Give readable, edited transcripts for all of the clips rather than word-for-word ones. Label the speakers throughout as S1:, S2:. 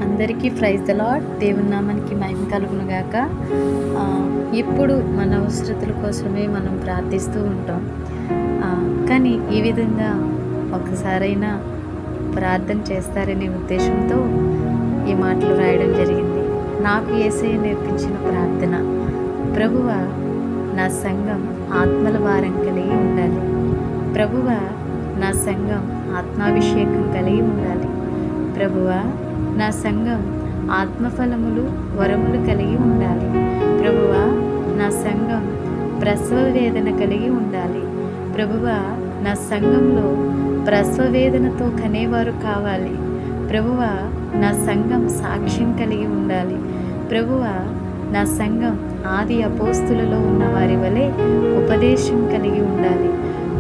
S1: అందరికీ praise the lord. దేవుని నామానికి మహిమ కలుగును గాక. ఎప్పుడు మన అవసరతల కోసమే మనం ప్రార్థిస్తూ ఉంటాం. కానీ ఈ విధంగా ఒకసారైనా ప్రార్థన చేస్తారనే ఉద్దేశంతో ఈ మాటలు రాయడం జరిగింది. నాకు యేసయ్య నేర్పించిన ప్రార్థన: ప్రభువా, నా సంఘం ఆత్మల భారం కలిగి ఉండాలి. ప్రభువా, నా సంఘం ఆత్మాభిషేకం కలిగి ఉండాలి. ప్రభువా, నా సంఘం ఆత్మఫలములు వరములు కలిగి ఉండాలి. ప్రభువా, నా సంఘం ప్రసవ వేదన కలిగి ఉండాలి. ప్రభువా, నా సంఘంలో ప్రసవ వేదనతో కనేవారు కావాలి. ప్రభువా, నా సంఘం సాక్ష్యం కలిగి ఉండాలి. ప్రభువా, నా సంఘం ఆది అపోస్తులలో ఉన్న వారి వలె ఉపదేశం కలిగి ఉండాలి.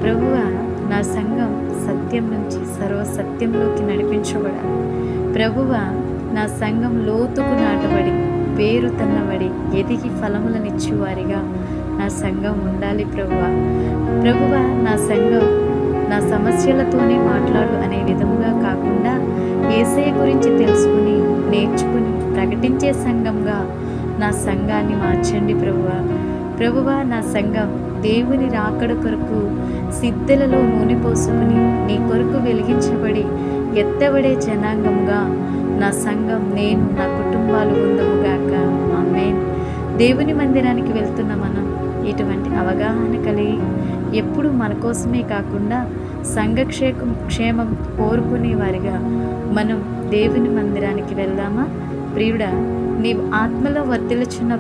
S1: ప్రభువా, నా సంఘం సత్యం నుంచి సర్వసత్యంలోకి నడిపించబడాలి. ప్రభువా, నా సంఘం లోతుకు నాటబడి వేరు తన్నబడి ఎదిగి ఫలములనిచ్చేవారిగా నా సంఘం ఉండాలి. ప్రభువా, నా సంఘం నా సమస్యలతోనే మాట్లాడు అనే విధముగా కాకుండా యేసయ్య గురించి తెలుసుకుని నేర్చుకుని ప్రకటించే సంఘంగా నా సంఘాన్ని మార్చండి. ప్రభువా, నా సంఘం దేవుని రాకడ కొరకు సిద్ధలలో నూనె పోసుకుని నీ కొరకు వెలిగించబడి ఎత్తబడే జనాంగంగా నా సంఘం, నేను, నా కుటుంబాలు ఉందముగాక. ఆమేన్. దేవుని మందిరానికి వెళ్తున్న మనం ఇటువంటి అవగాహన కలిగి ఎప్పుడు మన కోసమే కాకుండా సంఘ క్షేమం కోరుకునే వారిగా మనం దేవుని మందిరానికి వెళ్దామా? ప్రియుడా, నీవు ఆత్మలో వర్ధిల్లుచున్న